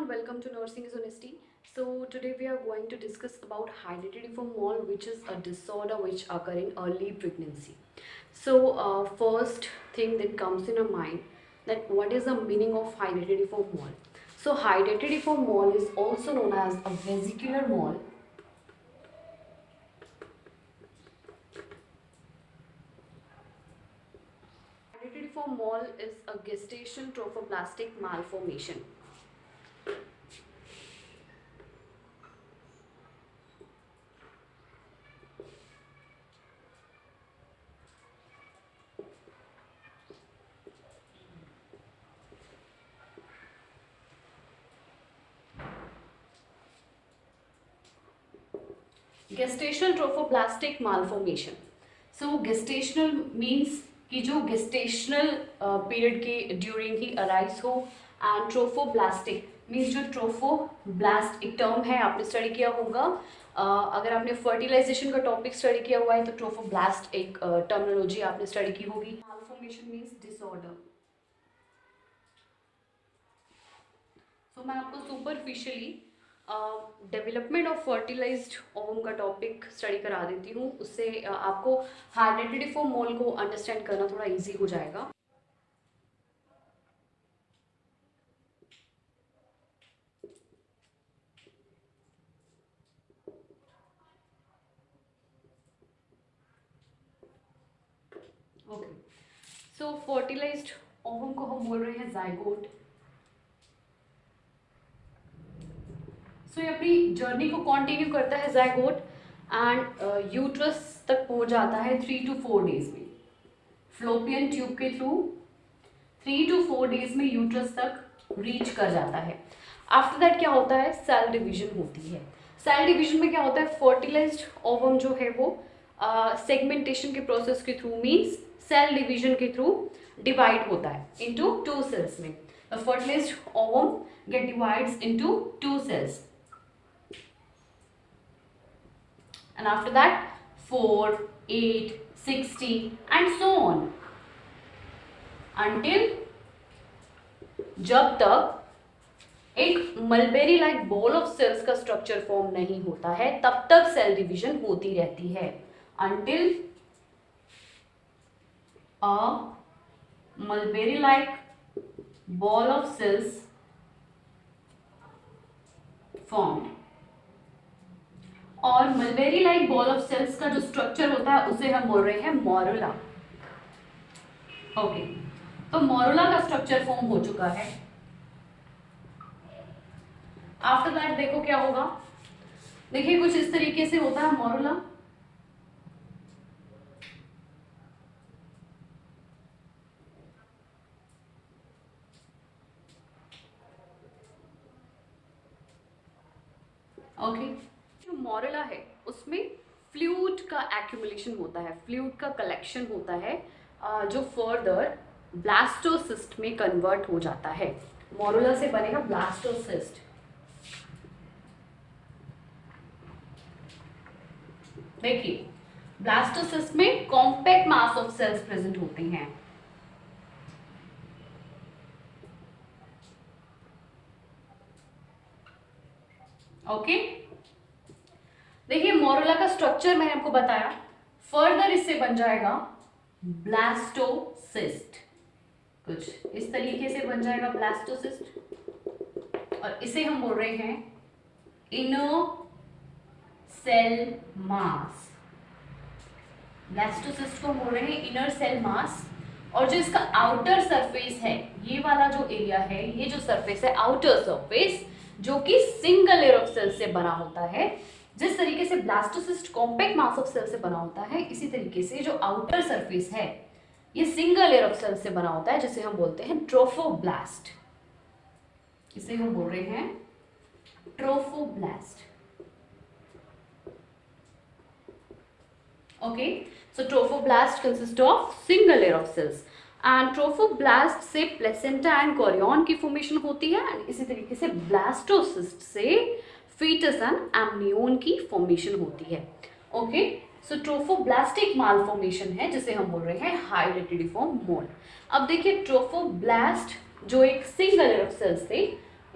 welcome to Nursing is Honesty. So today we are going to discuss about hereditary for mole, which is a disorder which occur in early pregnancy. So first thing that comes in our mind, that what is the meaning of hereditary for mole? So hereditary for mole is also known as a vesicular mole. Hereditary for mole is a gestational trophoblastic malformation. Gestational trophoblastic malformation. So gestational means कि जो gestational period के during ही arise हो, and trophoblastic means जो trophoblast एक term है, आपने study किया होगा. अगर आपने fertilization का topic study किया हुआ है तो trophoblast एक terminology आपने study की होगी. Malformation means disorder. So मैं आपको superficially development of fertilised ovum का टॉपिक स्टडी करा देती हूँ. उससे आपको हेरेडिटरी फॉर मोल को अंडरस्टैंड करना थोड़ा इजी हो जाएगा. ओके, सो फर्टिलाइज्ड ओवम को हम बोल रहे हैं जाइगोट. तो ये अपनी जर्नी को कंटिन्यू करता है जाइगोट एंड यूट्रस तक पहुंच जाता है 3 to 4 डेज में. फ्लोपियन ट्यूब के थ्रू 3 to 4 डेज में यूट्रस तक रीच कर जाता है. आफ्टर दैट क्या होता है, सेल डिवीजन होती है. सेल डिवीजन में क्या होता है, फर्टिलाइज्ड ओवम जो है वो सेगमेंटेशन के प्रोसेस के थ्रू मीन्स सेल डिवीजन के थ्रू डिवाइड होता है इनटू 2 सेल्स में. The fertilised ovum get divides into 2 cells. And after that 4, 8, 60 and so on until जब तक एक mulberry like ball of cells का स्ट्रक्चर फॉर्म नहीं होता है तब तक सेल डिवीजन होती रहती है. until a mulberry like ball of cells formed. और mulberry like ball of cells का जो स्ट्रक्चर होता है उसे हम बोल रहे हैं मोरुला. ओके, तो मोरुला का स्ट्रक्चर फॉर्म हो चुका है. आफ्टर दैट देखो क्या होगा, देखिए कुछ इस तरीके से होता है मोरुला. ओके, जो मोरुला है उसमें फ्लूइड का एक्यूमुलेशन होता है, फ्लूइड का कलेक्शन होता है जो फर्दर ब्लास्टोसिस्ट में कन्वर्ट हो जाता है. मोरुला से बनेगा ब्लास्टोसिस्ट. देखिए ब्लास्टोसिस्ट में compact mass of cells present होते हैं. ओके, देखिए मोरुला का स्ट्रक्चर मैंने आपको बताया. फर्दर इससे बन जाएगा ब्लास्टोसिस्ट. कुछ इस तरीके से बन जाएगा ब्लास्टोसिस्ट और इसे हम बोल रहे हैं इनर सेल मास. ब्लास्टोसिस्ट को बोल रहे हैं इनर सेल मास. और जो इसका आउटर सरफेस है, ये वाला जो एरिया है, ये जो सरफेस है आउटर सरफेस, जो कि सिंगल लेयर ऑफ सेल से बना होता है. जिस तरीके से blastocyst compact mass of cell से बना होता है, इसी तरीके से जो आउटर सरफेस है ये सिंगल लेयर ऑफ सेल से बना होता है, जिसे हम बोलते हैं ट्रोफोब्लास्ट. इसे हम बोल रहे हैं trophoblast. Okay, so trophoblast consist of single layer of cells and trophoblast से प्लेसेंटा एंड कोरियन की फॉर्मेशन होती है. एंड इसी तरीके से ब्लास्टोसिस्ट से फीटस एंड एम्नियोन की फॉर्मेशन होती है. ओके, सो ट्रोफोब्लास्टिक मालफॉर्मेशन है जिसे हम बोल रहे हैं हेरेडिटरी फॉर मोल. अब देखिए ट्रोफोब्लास्ट जो एक सिंगल लेयर ऑफ सेल्स थे,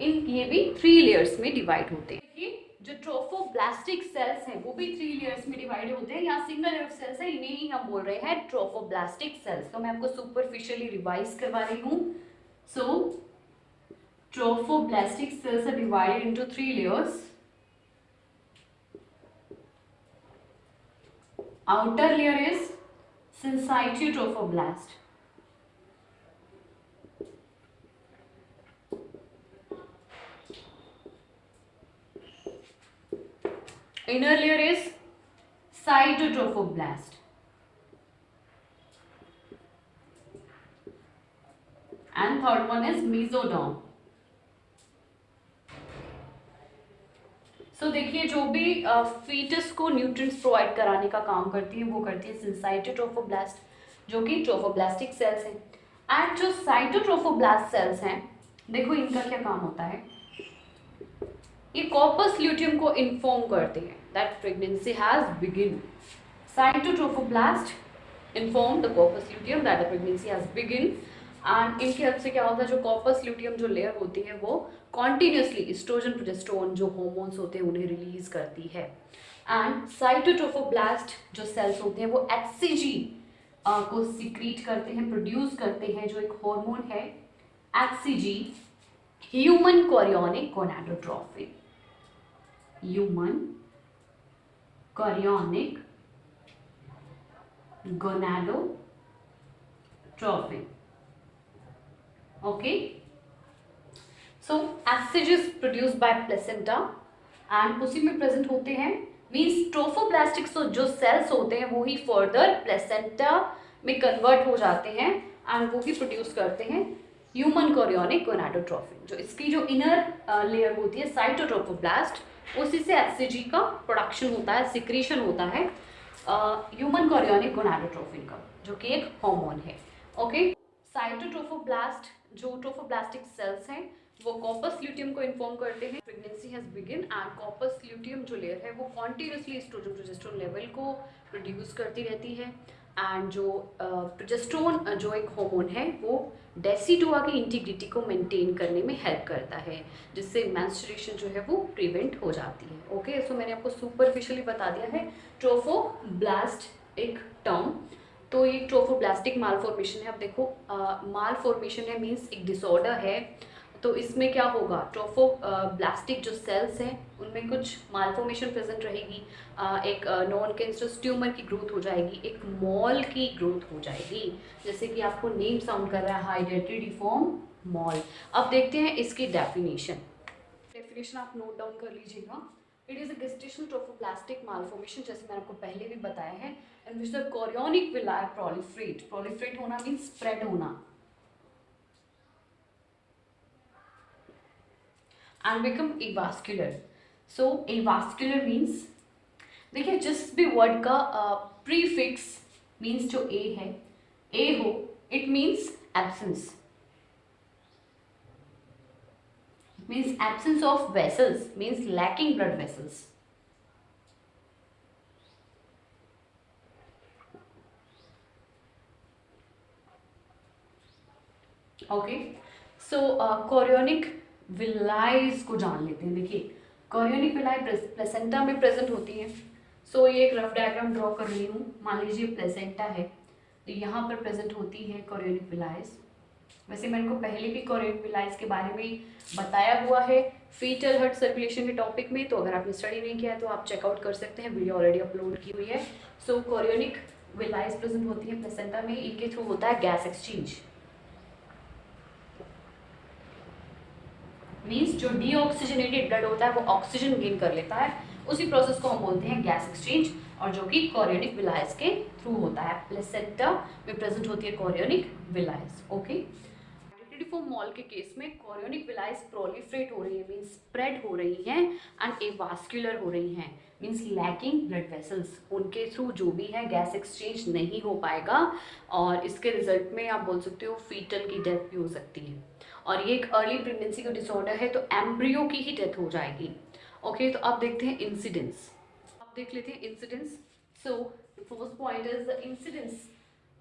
इन ये भी 3 लेयर्स में डिवाइड होते हैं। देखिए जो ट्रोफोब्लास्टिक सेल्स हैं वो भी 3 लेयर्स में डिवाइड होते हैं। यहाँ सिंगल लेयर सेल्स है, इन्हें ही हम बोल रहे हैं ट्रोफोब्लास्टिक सेल्स। तो मैं आपको सुपरफिशियली रिवाइज करवा रही हूँ। सो trophoblastic cells are divided into 3 layers. Outer layer is syncytotrophoblast. Inner layer is cytotrophoblast. And third one is mesoderm. So देखिए जो भी फीटस को न्यूट्रिएंट्स प्रोवाइड कराने का काम करती है वो करती है सिंसाइटोट्रोफोब्लास्ट, जो कि ट्रोफोब्लास्टिक सेल्स हैं। एंड जो साइटोट्रोफोब्लास्ट सेल्स हैं, देखो इनका क्या काम होता है, ये कॉर्पस ल्यूटियम को इन्फॉर्म करते हैं that pregnancy has begin. Cytotrophoblast inform the corpus luteum that the pregnancy has begin. And इनकी हेल्प से क्या होता है, जो कॉर्पस ल्यूटियम जो लेयर होती है वो कॉन्टिन्यूसली एस्ट्रोजन प्रोजेस्टेरोन जो हार्मोन्स होते हैं उन्हें रिलीज करती है। एंड साइटोट्रोफोब्लास्ट जो सेल्स होते हैं वो HCG को सिक्रीट करते हैं, प्रोड्यूस करते हैं, जो एक हार्मोन है HCG, human chorionic gonadotrophin. Human chorionic gonadotrophin. Okay, so HCG is produced by placenta and उसी में प्रेजेंट होते हैं। मीन्स ट्रोफोब्लास्टिक जो सेल्स होते हैं वो ही फर्दर प्लेसेंटा में कन्वर्ट हो जाते हैं एंड वो ही प्रोड्यूस करते हैं ह्यूमन कोरियोनिक गोनाडोट्रोफिन। जो इसकी जो इनर लेयर होती है साइटोट्रोफोब्लास्ट, उसी से HCG का प्रोडक्शन होता है, सिक्रीशन होता है ह्यूमन कोरियोनिक गोनाडोट्रोफिन का, जो कि एक हार्मोन है। ओके, साइटोट्रोफोब्लास्ट जो ट्रोफोब्लास्टिक सेल्स हैं वो कॉर्पस ल्यूटियम को इन्फॉर्म करते हैं pregnancy has begin. And corpus luteum जो लेयर है वो कॉन्टिन्यूसली एस्ट्रोजन प्रोजेस्टेरोन लेवल को प्रोड्यूस करती रहती है। एंड जो प्रोजेस्टेरोन जो एक हार्मोन है वो डेसिडुआ की इंटीग्रिटी को मेंटेन करने में हेल्प करता है, जिससे मेंस्ट्रुएशन जो है वो प्रिवेंट हो जाती है। ओके, सो मैंने आपको सुपरफिशियली बता दिया है ट्रोफोब्लास्ट एक टर्म। तो ये ट्रोफोब्लास्टिक मालफॉर्मेशन है। अब देखो मालफॉर्मेशन है मीन्स एक डिसऑर्डर है, तो इसमें क्या होगा, ट्रोफोब्लास्टिक जो सेल्स हैं उनमें कुछ मालफॉर्मेशन प्रेजेंट रहेगी, एक नॉन कैंसरस ट्यूमर की ग्रोथ हो जाएगी, एक मॉल की ग्रोथ हो जाएगी, जैसे कि आपको नेम साउंड कर रहा है हाइड्रेटिडिफॉर्म मॉल। अब देखते हैं इसकी डेफिनेशन आप नोट डाउन कर लीजिएगा। It is a gestational trophoblastic malformation, जैसे मैंने आपको पहले भी बताया है, in which the chorionic villi proliferate होना मीन्स स्प्रेड होना and become avascular. So avascular means, देखिए जिस भी वर्ड का प्रीफिक्स मीन्स जो ए है, ए हो, it means absence, means absence of vessels, means lacking blood vessels. Okay, so chorionic विलाइज को जान लेते हैं। देखिए कोरियोनिक विलाई प्लेसेंटा में प्रेजेंट होती है। सो ये एक रफ डायग्राम ड्रॉ कर रही हूँ। मान लीजिए प्लेसेंटा है, तो यहाँ पर प्रेजेंट होती है कोरियोनिक विलाइज। वैसे मैंने को पहले भी कोरियोनिक विलाइज के बारे में बताया हुआ है फीटल हार्ट सर्कुलेशन के टॉपिक में, तो अगर आपने स्टडी नहीं किया है तो आप चेकआउट कर सकते हैं, वीडियो ऑलरेडी अपलोड की हुई है। सो कोरियोनिक विलाइज प्रेजेंट होती है प्लेसेंटा में, इनके थ्रू होता है गैस एक्सचेंज। मीन्स जो डीऑक्सीजनेटेड ब्लड होता है वो ऑक्सीजन गेन कर लेता है, उसी प्रोसेस को हम बोलते हैं गैस एक्सचेंज, और जो कि कोरियोनिक विलाइज के थ्रू होता है। प्लेसेंटा में प्रेजेंट होती है कोरियोनिक विलाइज। ओके, हाइड्रेटिडिफॉर्म मॉल के केस में कोरियोनिक विलाइज प्रोलिफरेट हो रही है, मीन्स स्प्रेड हो रही हैं एंड एवास्कुलर हो रही हैं, मीन्स लैकिंग ब्लड वेसल्स। उनके थ्रू जो भी है गैस एक्सचेंज नहीं हो पाएगा, और इसके रिजल्ट में आप बोल सकते हो फीटल की डेथ भी हो सकती है, और ये एक अर्ली प्रेगनेंसी का डिसऑर्डर है, तो एम्ब्रियो की ही डेथ हो जाएगी। ओके, तो अब देखते हैं इंसिडेंस। अब देख लेते हैं incidence. So first point is the incidence.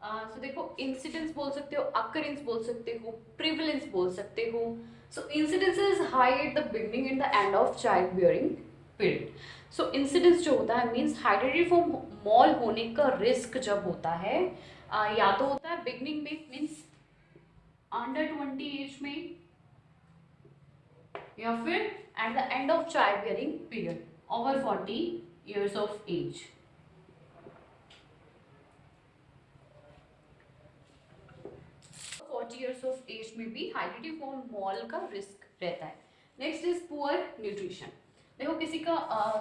So देखो इंसिडेंस बोल सकते हो, अकरेंस बोल सकते हो, प्रिवलेंस बोल सकते हो। So incidence is high at the beginning and the end of childbearing period. So incidence जो होता है मीन्स हेरिडिटरी फॉर्म मॉल होने का रिस्क जब होता है या तो होता है बिगनिंग में मीन्स अंडर 20 एज में या फिर at the end of child bearing period over 40 years of age. 40 years of age में भी हेरिडिटरी फॉर्म मॉल का रिस्क रहता है. Next is poor nutrition. देखो किसी का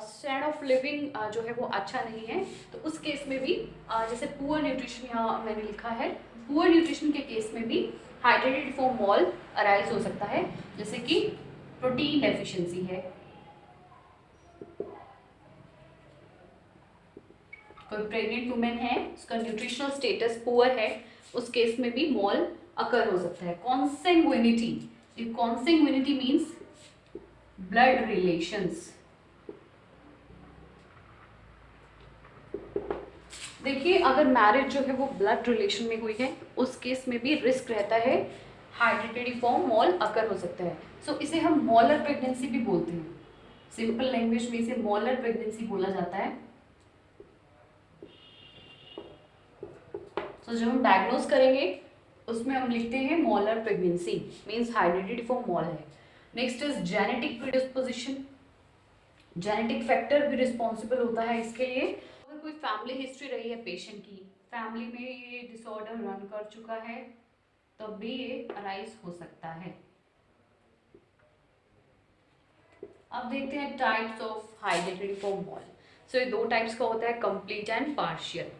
स्टैंड ऑफ लिविंग जो है वो अच्छा नहीं है तो उस केस में भी जैसे पुअर न्यूट्रिशन यहाँ मैंने लिखा है, पुअर न्यूट्रिशन के केस में भी हेरिडिटरी फॉर्म मॉल अराइज हो सकता है, जैसे कि प्रोटीन डेफिशिएंसी है, कोई प्रेग्नेंट वुमेन है उसका न्यूट्रिशनल स्टेटस पुअर है, उस केस में भी मॉल अकर हो सकता है. कॉन्सेंगुइनिटी, कॉन्सेंगुइनिटी मीन्स ब्लड रिलेशंस. देखिए अगर मैरिज जो है वो ब्लड रिलेशन में हुई है उस केस में भी रिस्क रहता है, हेरिडिटरी फॉर्म मॉल अकर हो सकता है. सो इसे हम मॉलर प्रेगनेंसी भी बोलते हैं. सिंपल लैंग्वेज में इसे मॉलर प्रेगनेंसी बोला जाता है. तो जब हम डायग्नोज करेंगे उसमें हम लिखते हैं molar pregnancy means hydatidiform mole है. Next is genetic predisposition. Genetic factor भी रिस्पॉन्सिबल होता है इसके लिए. अगर कोई फैमिली हिस्ट्री रही है पेशेंट की, फैमिली में ये डिसऑर्डर रन कर चुका है तब भी ये अराइज हो सकता है. अब देखते हैं types of hydatidiform mole. So ये दो टाइप्स का होता है, कंप्लीट एंड पार्शियल.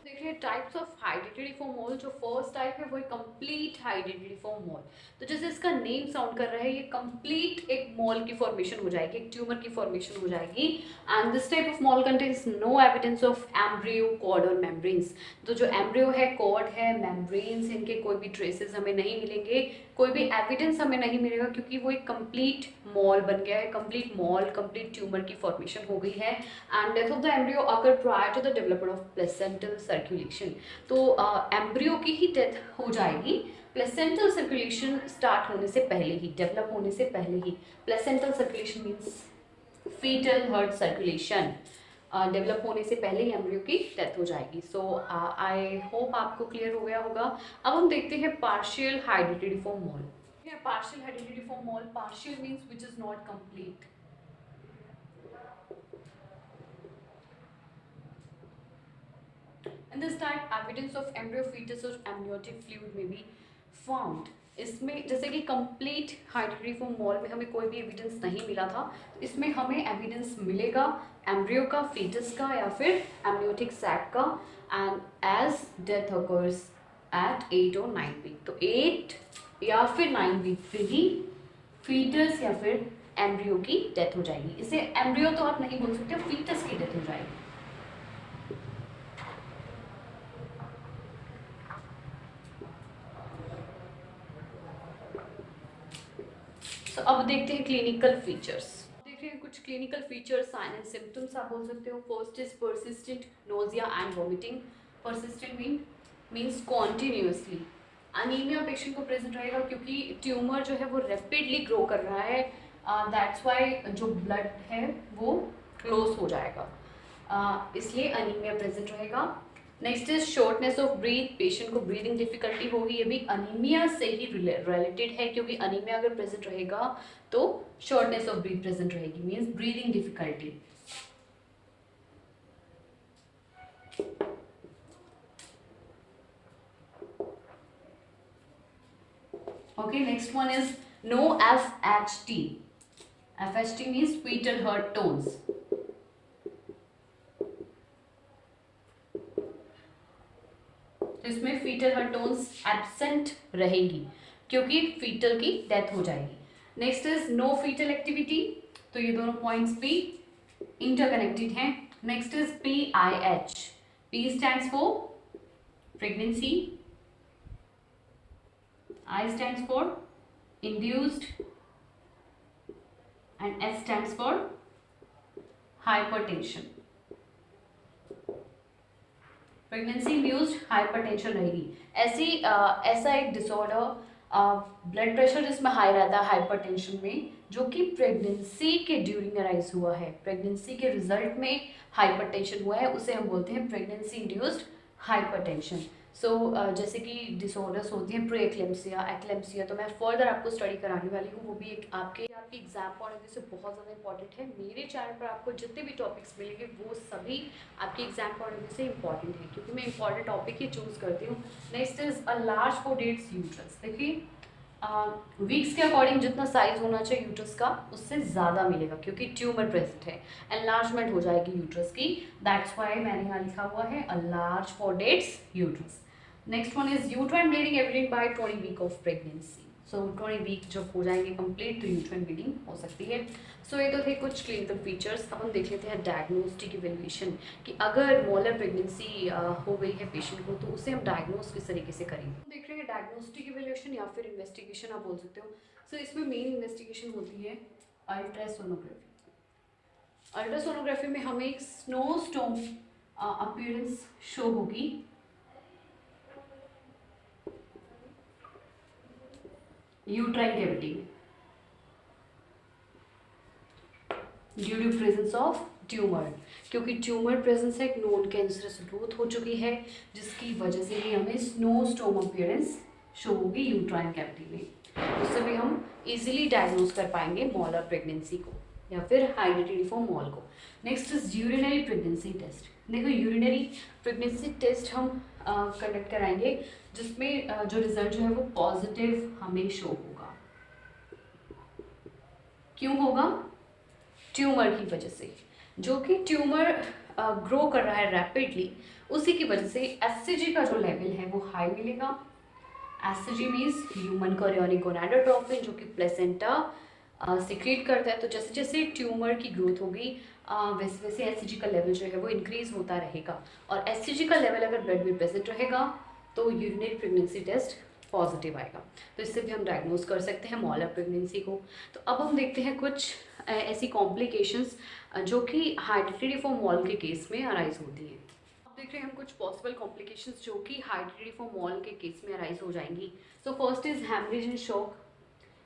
देखिए types of hydatidiform mole, जो फर्स्ट टाइप है वो है कंप्लीट हेरिडिटरी फॉर्म मॉल. तो जैसे इसका नेम साउंड कर रहा है, ये कंप्लीट एक मॉल की फॉर्मेशन हो जाएगी, एक ट्यूमर की फॉर्मेशन हो जाएगी. And this type of mole contains no evidence of embryo, cord और मेम्ब्रेन्स. तो जो एम्ब्रियो है, कॉर्ड है, मेम्ब्रेन्स, इनके कोई भी ट्रेसेस हमें नहीं मिलेंगे, कोई भी एविडेंस हमें नहीं मिलेगा, क्योंकि वो एक कंप्लीट मॉल बन गया है, कंप्लीट मॉल, कंप्लीट ट्यूमर की फॉर्मेशन हो गई है. And death of the embryo occur prior to the development of placental circulation. तो एम्ब्रियो की ही डेथ हो जाएगी प्लेसेंटल सर्कुलेशन स्टार्ट होने से पहले ही, डेवलप होने से पहले ही. Placental circulation means fetal heart circulation. Develop होने से पहले ही एम्ब्रियो की डेथ हो जाएगी. सो आई होप आपको क्लियर हो गया होगा. अब हम देखते हैं partial hereditary form mall. Partial hereditary form mall, partial means which is not complete. In this type, evidence of embryo, fetus or amniotic fluid may be found. इसमें जैसे कि कंप्लीट हेरिडिटरी फॉर्म मॉल में हमें कोई भी evidence नहीं मिला था, तो इसमें हमें एविडेंस मिलेगा एम्ब्रियो का, फीटस का या फिर एमनियोटिक सैक का. And as death occurs at 8 और 9 वीक. तो 8 या फिर 9 वीक पे ही फीटस या फिर एम्ब्रियो की डेथ हो जाएगी. इसे एम्ब्रियो तो आप नहीं बोल सकते, फीटस की डेथ हो जाएगी. तो अब देखते हैं क्लिनिकल फीचर्स. देख रहे हैं कुछ clinical features, sign and symptoms आप बोल सकते हो. First is persistent nausea and vomiting. Persistent means continuously. Anaemia patient को प्रेजेंट रहेगा क्योंकि ट्यूमर जो है वो रैपिडली ग्रो कर रहा है, दैट्स वाई जो ब्लड है वो क्लोज हो जाएगा, इसलिए अनीमिया प्रेजेंट रहेगा. Next is shortness of breath. Patient को ब्रीदिंग डिफिकल्टी होगी, ये भी अनीमिया से ही रिलेटेड है, क्योंकि अनीमिया अगर प्रेजेंट रहेगा तो शॉर्टनेस ऑफ ब्रीथ प्रेजेंट रहेगी, means breathing difficulty. Okay, next one is no FHT. FHT means fetal heart tones. तो इसमें फीटल हार्ट टोन्स एब्सेंट रहेगी क्योंकि फीटल की डेथ हो जाएगी. Next is no foetal activity. तो ये दोनों पॉइंट्स भी इंटरकनेक्टेड हैं. Next is PIH. P stands for pregnancy, I stands for induced and S stands for hypertension. Pregnancy induced hypertension रहेगी. ऐसा एक डिसऑर्डर ब्लड प्रेशर जिसमें हाई रहता है हाइपरटेंशन में, जो कि प्रेगनेंसी के ड्यूरिंग अराइज हुआ है, प्रेगनेंसी के रिजल्ट में हाइपरटेंशन हुआ है, उसे हम बोलते हैं प्रेगनेंसी इंड्यूस्ड हाइपरटेंशन। सो जैसे कि डिसऑर्डर्स होती हैं, प्री एक्लेम्सिया, एक्लेम्सिया, तो मैं फर्दर आपको स्टडी कराने वाली हूँ, वो भी एक आपके एग्जाम पॉइंट ऑफ व्यू से बहुत ज़्यादा इंपॉर्टेंट है। मेरे चैनल पर आपको जितने भी टॉपिक्स मिलेंगे वो सभी आपके एग्जाम पॉइंट ऑफ व्यू से इंपॉर्टेंट है, क्योंकि मैं इंपॉर्टेंट टॉपिक ही चूज करती हूँ। Next is a large for dates uterus. देखिए वीक्स के अकॉर्डिंग जितना साइज होना चाहिए यूट्रस का उससे ज़्यादा मिलेगा, क्योंकि ट्यूमर प्रेजेंट है, एनलार्जमेंट हो जाएगी यूट्रस की। दैट्स वाई मैंने यहाँ लिखा हुआ है a large for dates uterus. Next one is uterine bleeding evident by 20 week of pregnancy. So 20 week जब हो जाएंगे कंप्लीट तो यूट्राइन ब्लीडिंग हो सकती है। सो ये तो थे कुछ क्लिनिकल फीचर्स। अब हम देख लेते हैं डायग्नोस्टिक इवेल्युएशन, कि अगर मोलर प्रेगनेंसी हो गई है पेशेंट को तो उसे हम डायग्नोस किस तरीके से करेंगे। हम देख रहे हैं डायग्नोस्टिक इवेल्युएशन या फिर इन्वेस्टिगेशन आप बोल सकते हो। सो इसमें मेन इन्वेस्टिगेशन होती है अल्ट्रासोनोग्राफी। अल्ट्रासोनोग्राफी में हमें एक स्नोस्टॉर्म अपीयरेंस शो होगी यूट्राइन कैविटी में due to presence of tumour, क्योंकि ट्यूमर प्रेजेंस है, एक नॉन कैंसरस ग्रोथ हो चुकी है, जिसकी वजह से ही हमें स्नोस्टॉर्म अपीयरेंस शो होगी यूट्राइन कैविटी में। उससे भी हम इजीली डायग्नोज कर पाएंगे मॉलर प्रेगनेंसी को या फिर हाइड्रेटिडिफॉर्म मॉल को। Next is urinary pregnancy test. देखो यूरिनरी प्रेगनेंसी टेस्ट हम कंडक्ट कराएंगे, जिसमें जो रिजल्ट जो है वो पॉजिटिव हमें शो होगा। क्यों होगा? ट्यूमर की वजह से, जो कि ट्यूमर ग्रो कर रहा है रैपिडली, उसी की वजह से एससीजी का जो लेवल है वो हाई मिलेगा। SCG means human chorionic gonadotrophin, जो कि प्लेसेंटा सिक्रीट करता है। तो जैसे जैसे ट्यूमर की ग्रोथ होगी वैसे वैसे एससीजी का लेवल जो है वो इंक्रीज होता रहेगा, और एससीजी का लेवल अगर ब्लड में प्रेजेंट रहेगा तो यूरिनरी प्रेगनेंसी टेस्ट पॉजिटिव आएगा। तो इससे भी हम डायग्नोज कर सकते हैं मॉलर प्रेगनेंसी को। तो अब हम देखते हैं कुछ ऐसी कॉम्प्लिकेशंस जो कि हाइड्रेटिडिफॉर्म मॉल के केस में अराइज होती हैं। अब देख रहे हैं हम कुछ पॉसिबल कॉम्प्लिकेशंस जो कि हाइड्रेटिडिफॉर्म मॉल के केस में अराइज हो जाएंगी। So first is haemorrhage and shock.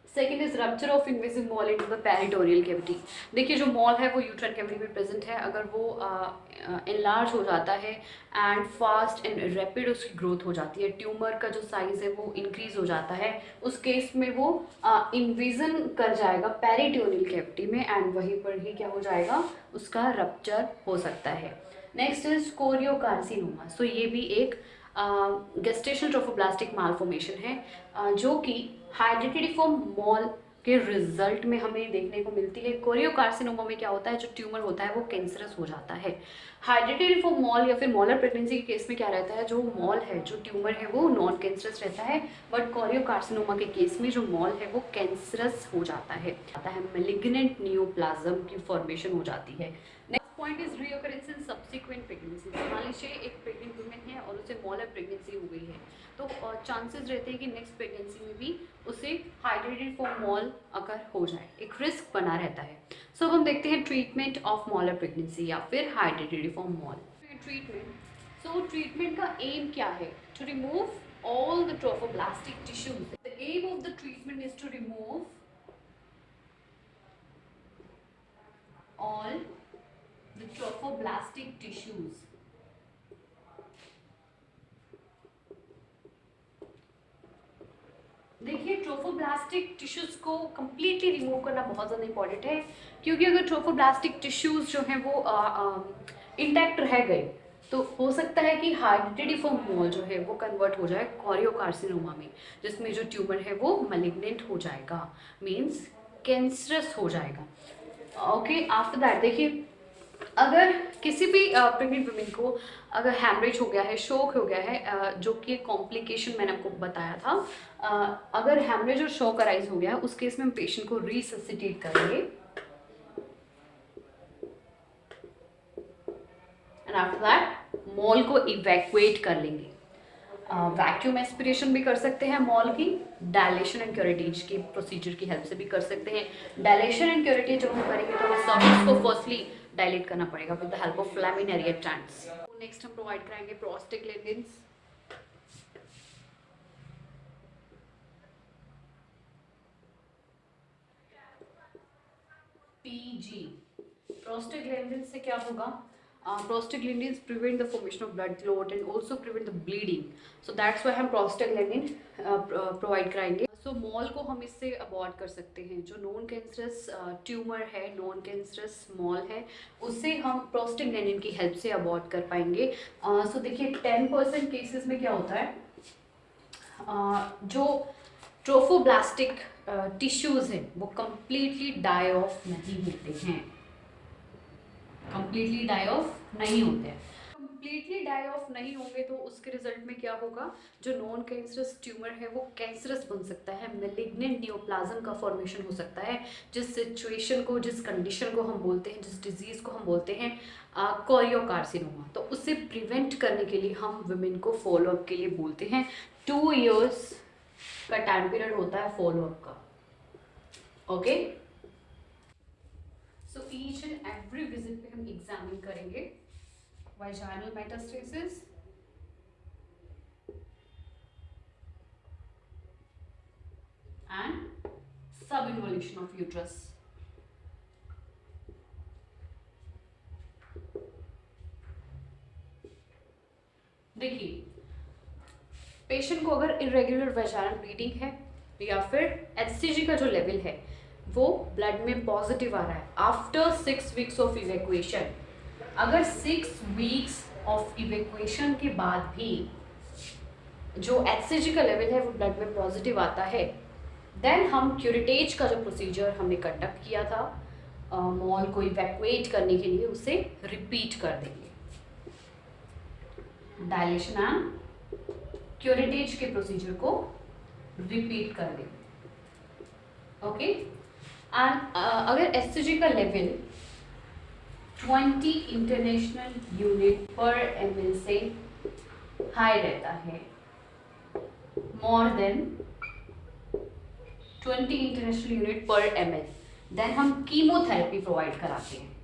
Second is rupture of invasive mole into the peritoneal cavity. देखिए जो मॉल है वो यूट्राइन कैविटी में प्रेजेंट है, अगर वो एनलार्ज हो जाता है एंड फास्ट एंड रैपिड उसकी ग्रोथ हो जाती है, ट्यूमर का जो साइज है वो इंक्रीज हो जाता है, उस केस में वो इन्विजन कर जाएगा पेरिटोरियल कैविटी में एंड वहीं पर ही क्या हो जाएगा, उसका रप्चर हो सकता है। Next is choriocarcinoma. सो ये भी एक गेस्टेशनल ट्रोफोब्लास्टिक मालफॉर्मेशन है जो कि हाइड्रेटिडिफॉर्म मॉल के रिजल्ट में हमें देखने को मिलती है। कोरियोकार्सिनोमा में क्या होता है, जो ट्यूमर होता है वो कैंसरस हो जाता है। हाइड्रेटिडिफॉर्म मॉल या फिर मॉलर प्रेगनेंसी के केस में क्या रहता है, जो मॉल है, जो ट्यूमर है वो नॉन कैंसरस रहता है, बट कोरियोकार्सिनोमा के केस में जो मॉल है वो कैंसरस हो जाता है, मैलिग्नेंट नियोप्लाज्म की फॉर्मेशन हो जाती है। Point is recurrence in subsequent pregnancy. मान लीजिए एक प्रेग्नेंट वुमेन है और उसे मॉलर प्रेगनेंसी हो गई है, तो चांसेस रहते हैं कि नेक्स्ट प्रेगनेंसी में भी उसे हाइड्रेटिडिफॉर्म मॉल अगर हो जाए, एक रिस्क बना रहता है। सो हम देखते हैं ट्रीटमेंट ऑफ मॉलर प्रेगनेंसी या फिर hydatidiform mole. Treatment, so treatment का एम क्या है? To remove all the trophoblastic tissues. The aim of the treatment is to remove all the trophoblastic tissues. देखिए ट्रोफोब्लास्टिक टिश्यूज को कंप्लीटली रिमूव करना बहुत ज़्यादा इंपॉर्टेंट है, क्योंकि अगर ट्रोफोब्लास्टिक टिश्यूज जो हैं वो इंटैक्ट रह गए तो हो सकता है कि हाइड्रेटिडिफॉर्म मॉल जो है वो कन्वर्ट हो जाए कोरियोकार्सिनोमा में, जिसमें जो ट्यूमर है वो मैलिग्नेंट हो जाएगा, मीन्स कैंसरस हो जाएगा। ओके, आफ्टर दैट देखिए अगर किसी भी प्रेग्नेंट वुमेन को अगर हैमरेज हो गया है, शॉक हो गया है, जो कि कॉम्प्लिकेशन मैंने आपको बताया था, अगर हैमरेज और शॉक अराइज हो गया है, उस केस में हम पेशेंट को रिससिटेट करेंगे एंड आफ्टर दैट मॉल को इवैक्यूएट कर लेंगे। वैक्यूम एस्पिरेशन भी कर सकते हैं मॉल की, डायलेशन एंड क्यूरेटिज की प्रोसीजर की हेल्प से भी कर सकते हैं। डायलेशन एंड क्यूरेटिज जब हम करेंगे तो हमें सर्विक्स को फर्स्टली डायलेट करना पड़ेगा with the help of laminaria tents. Next हम प्रोवाइड कराएंगे प्रोस्टेग्लैंडिन्स। PG। प्रोस्टाग्लैंडिन से क्या होगा? Prostaglandins prevent the formation of blood clot and also prevent the bleeding. So that's why हम prostaglandin प्रोवाइड कराएंगे. So मॉल को हम इससे अवॉइड कर सकते हैं. जो नॉन कैंसरस ट्यूमर है, नॉन कैंसरस मॉल है, उससे हम प्रोस्टाग्लैंडिन की हेल्प से अवॉइड कर पाएंगे. So देखिए 10% केसेस में क्या होता है, जो ट्रोफोब्लास्टिक टिश्यूज हैं वो कंप्लीटली डाई ऑफ नहीं होते हैं. कंप्लीटली डाई ऑफ नहीं होते हैं. कंप्लीटली डाई ऑफ नहीं होंगे तो उसके रिजल्ट में क्या होगा, जो नॉन कैंसरस ट्यूमर है वो कैंसरस बन सकता है, मेलिग्नेंट नियोप्लाज्म का फॉर्मेशन हो सकता है. जिस सिचुएशन को, जिस कंडीशन को हम बोलते हैं, जिस डिजीज को हम बोलते हैं कोरियोकार्सिनोमा, तो उससे प्रिवेंट करने के लिए हम वुमेन को फॉलोअप के लिए बोलते हैं. 2 years का टाइम पीरियड होता है फॉलोअप का. Okay, so each and every visit पे हम एग्जामिन करेंगे वाइजाइनल मेटास्टेसिस, एंड सब इन्वोल्यूशन ऑफ यूट्रस. देखिए, पेशेंट को अगर इरेगुलर वेजाइनल ब्लीडिंग है या फिर HCG का जो लेवल है वो ब्लड में पॉजिटिव आ रहा है आफ्टर 6 weeks ऑफ इवैक्यूएशन, अगर 6 weeks ऑफ इवैक्यूएशन के बाद भी जो HCG का लेवल है वो ब्लड में पॉजिटिव आता है, देन हम क्यूरेटेज का जो प्रोसीजर हमने कंडक्ट किया था मॉल को इवैक्यूएट करने के लिए, उसे रिपीट कर देंगे. डायलेशन एंड क्यूरेटेज के प्रोसीजर को रिपीट कर देंगे. ओके, एंड अगर HCG का लेवल 20 इंटरनेशनल यूनिट पर ml से हाई रहता है, मोर देन 20 इंटरनेशनल यूनिट पर ml, देन हम कीमोथेरेपी प्रोवाइड कराते हैं.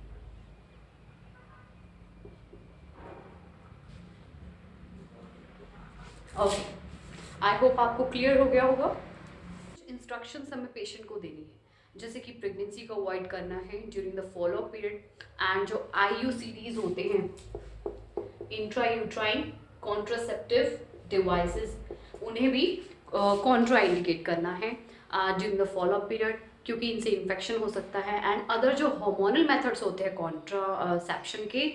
ओके, आई होप आपको क्लियर हो गया होगा. इंस्ट्रक्शंस हमें पेशेंट को देनी है, जैसे कि प्रेगनेंसी को अवॉइड करना है during the follow up period, and जो IUCDs होते हैं इंट्रा यूट्राइन कॉन्ट्रासेप्टिव डिवाइसेस, उन्हें भी कॉन्ट्रा इंडिकेट करना है ड्यूरिंग द फॉलोअप पीरियड, क्योंकि इनसे इन्फेक्शन हो सकता है. एंड अदर जो हार्मोनल मेथड्स होते हैं कॉन्ट्रासेप्शन के,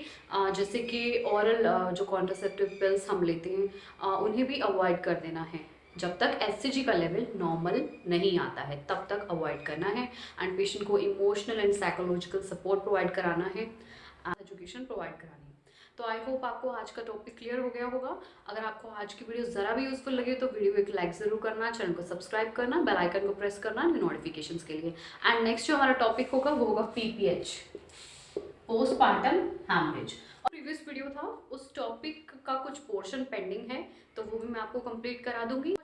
जैसे कि ओरल जो कॉन्ट्रासेप्टिव पिल्स हम लेते हैं उन्हें भी अवॉइड कर देना है. जब तक HCG का लेवल नॉर्मल नहीं आता है तब तक अवॉइड करना है. एंड पेशेंट को emotional and psychological support provide कराना है, एजुकेशन प्रोवाइड करानी है. तो आई होप आपको आज का टॉपिक क्लियर हो गया होगा. अगर आपको आज की वीडियो ज़रा भी यूजफुल लगे तो वीडियो को एक लाइक ज़रूर करना, चैनल को सब्सक्राइब करना, बेल आइकन को प्रेस करना नोटिफिकेशंस के लिए. एंड नेक्स्ट जो हमारा टॉपिक होगा वो होगा PPH, पोस्टपार्टम हैमरेज. और प्रीवियस वीडियो था उस टॉपिक का कुछ पोर्शन पेंडिंग है, तो वो भी मैं आपको कंप्लीट करा दूंगी.